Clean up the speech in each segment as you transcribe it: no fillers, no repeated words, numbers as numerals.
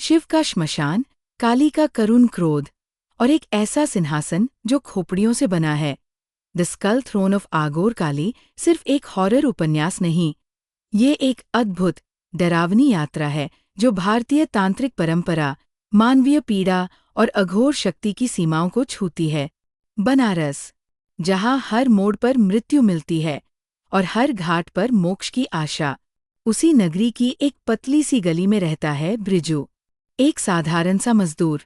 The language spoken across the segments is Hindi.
शिव का श्मशान, काली का करुण क्रोध और एक ऐसा सिंहासन जो खोपड़ियों से बना है। द स्कल थ्रोन ऑफ आगोर काली सिर्फ एक हॉरर उपन्यास नहीं, ये एक अद्भुत, डरावनी यात्रा है जो भारतीय तांत्रिक परंपरा, मानवीय पीड़ा और अघोर शक्ति की सीमाओं को छूती है। बनारस, जहाँ हर मोड़ पर मृत्यु मिलती है और हर घाट पर मोक्ष की आशा, उसी नगरी की एक पतली सी गली में रहता है ब्रिजू, एक साधारण सा मजदूर,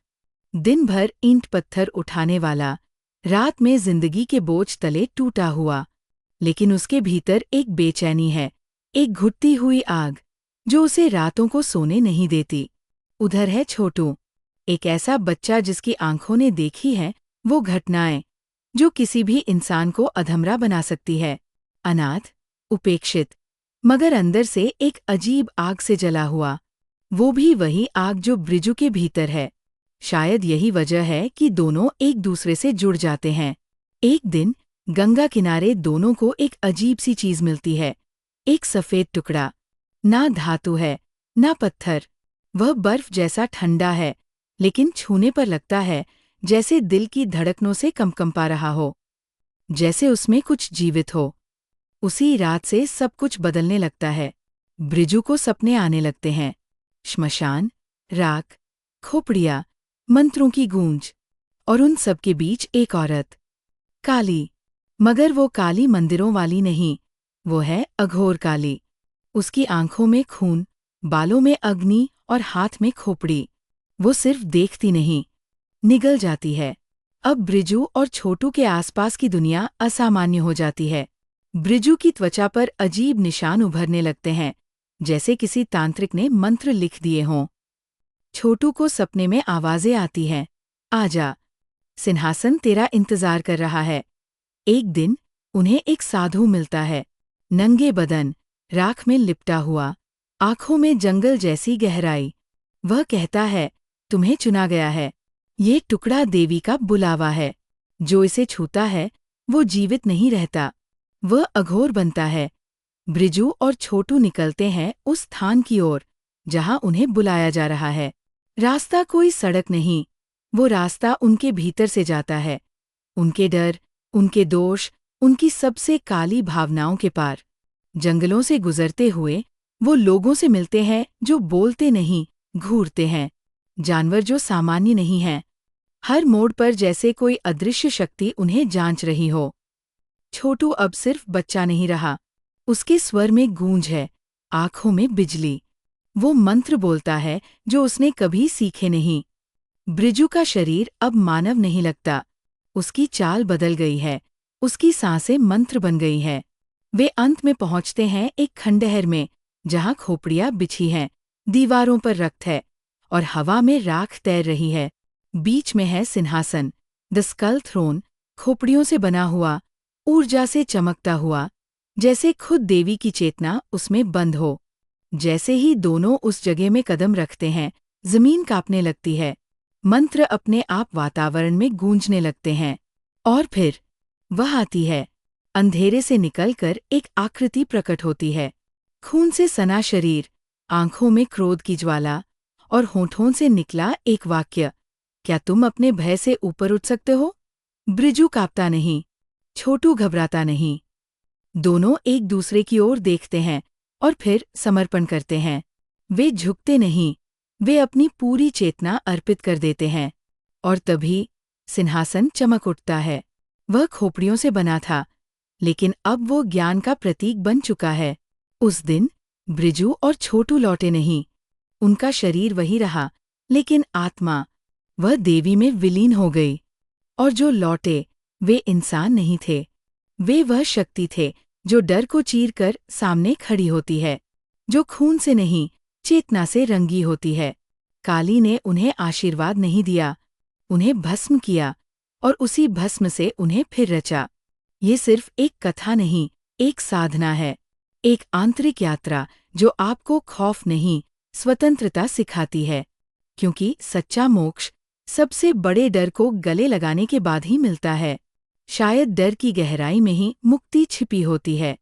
दिन भर ईंट पत्थर उठाने वाला, रात में जिंदगी के बोझ तले टूटा हुआ। लेकिन उसके भीतर एक बेचैनी है, एक घुटती हुई आग जो उसे रातों को सोने नहीं देती। उधर है छोटू, एक ऐसा बच्चा जिसकी आंखों ने देखी है वो घटनाएं जो किसी भी इंसान को अधमरा बना सकती है। अनाथ, उपेक्षित, मगर अंदर से एक अजीब आग से जला हुआ। वो भी वही आग जो ब्रिजू के भीतर है। शायद यही वजह है कि दोनों एक दूसरे से जुड़ जाते हैं। एक दिन गंगा किनारे दोनों को एक अजीब सी चीज मिलती है, एक सफेद टुकड़ा। ना धातु है, ना पत्थर, वह बर्फ जैसा ठंडा है, लेकिन छूने पर लगता है जैसे दिल की धड़कनों से कंपा रहा हो, जैसे उसमें कुछ जीवित हो। उसी रात से सब कुछ बदलने लगता है। ब्रिजू को सपने आने लगते हैं, श्मशान, राख, खोपड़ियाँ, मंत्रों की गूंज, और उन सब के बीच एक औरत, काली। मगर वो काली मंदिरों वाली नहीं, वो है अघोर काली। उसकी आंखों में खून, बालों में अग्नि और हाथ में खोपड़ी। वो सिर्फ देखती नहीं, निगल जाती है। अब ब्रिजू और छोटू के आसपास की दुनिया असामान्य हो जाती है। ब्रिजू की त्वचा पर अजीब निशान उभरने लगते हैं, जैसे किसी तांत्रिक ने मंत्र लिख दिए हों। छोटू को सपने में आवाजें आती हैं, आजा, सिंहासन तेरा इंतजार कर रहा है। एक दिन उन्हें एक साधु मिलता है, नंगे बदन, राख में लिपटा हुआ, आंखों में जंगल जैसी गहराई। वह कहता है, तुम्हें चुना गया है। ये टुकड़ा देवी का बुलावा है। जो इसे छूता है वो जीवित नहीं रहता, वह अघोर बनता है। ब्रिजू और छोटू निकलते हैं उस स्थान की ओर जहां उन्हें बुलाया जा रहा है। रास्ता कोई सड़क नहीं, वो रास्ता उनके भीतर से जाता है, उनके डर, उनके दोष, उनकी सबसे काली भावनाओं के पार। जंगलों से गुजरते हुए वो लोगों से मिलते हैं जो बोलते नहीं, घूरते हैं, जानवर जो सामान्य नहीं हैं। हर मोड़ पर जैसे कोई अदृश्य शक्ति उन्हें जांच रही हो। छोटू अब सिर्फ बच्चा नहीं रहा, उसके स्वर में गूंज है, आंखों में बिजली। वो मंत्र बोलता है जो उसने कभी सीखे नहीं। ब्रिजू का शरीर अब मानव नहीं लगता, उसकी चाल बदल गई है, उसकी सांसें मंत्र बन गई हैं। वे अंत में पहुंचते हैं एक खंडहर में जहां खोपड़ियां बिछी हैं, दीवारों पर रक्त है और हवा में राख तैर रही है। बीच में है सिंहासन, द स्कल थ्रोन, खोपड़ियों से बना हुआ, ऊर्जा से चमकता हुआ, जैसे खुद देवी की चेतना उसमें बंद हो। जैसे ही दोनों उस जगह में कदम रखते हैं, जमीन कांपने लगती है, मंत्र अपने आप वातावरण में गूंजने लगते हैं। और फिर वह आती है, अंधेरे से निकलकर एक आकृति प्रकट होती है, खून से सना शरीर, आंखों में क्रोध की ज्वाला और होठों से निकला एक वाक्य, क्या तुम अपने भय से ऊपर उठ सकते हो? ब्रिजू कांपता नहीं, छोटू घबराता नहीं। दोनों एक दूसरे की ओर देखते हैं और फिर समर्पण करते हैं। वे झुकते नहीं, वे अपनी पूरी चेतना अर्पित कर देते हैं। और तभी सिंहासन चमक उठता है। वह खोपड़ियों से बना था, लेकिन अब वो ज्ञान का प्रतीक बन चुका है। उस दिन ब्रिजू और छोटू लौटे नहीं, उनका शरीर वही रहा, लेकिन आत्मा, वह देवी में विलीन हो गई। और जो लौटे वे इंसान नहीं थे, वे वह शक्ति थे जो डर को चीरकर सामने खड़ी होती है, जो खून से नहीं चेतना से रंगी होती है। काली ने उन्हें आशीर्वाद नहीं दिया, उन्हें भस्म किया और उसी भस्म से उन्हें फिर रचा। ये सिर्फ एक कथा नहीं, एक साधना है, एक आंतरिक यात्रा जो आपको खौफ नहीं, स्वतंत्रता सिखाती है। क्योंकि सच्चा मोक्ष सबसे बड़े डर को गले लगाने के बाद ही मिलता है। शायद डर की गहराई में ही मुक्ति छिपी होती है,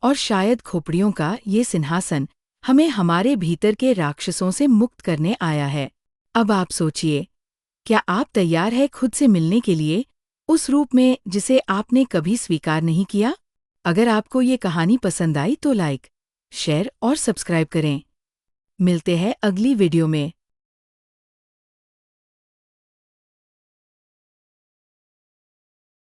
और शायद खोपड़ियों का ये सिंहासन हमें हमारे भीतर के राक्षसों से मुक्त करने आया है। अब आप सोचिए, क्या आप तैयार हैं खुद से मिलने के लिए, उस रूप में जिसे आपने कभी स्वीकार नहीं किया? अगर आपको ये कहानी पसंद आई तो लाइक, शेयर और सब्सक्राइब करें। मिलते हैं अगली वीडियो में।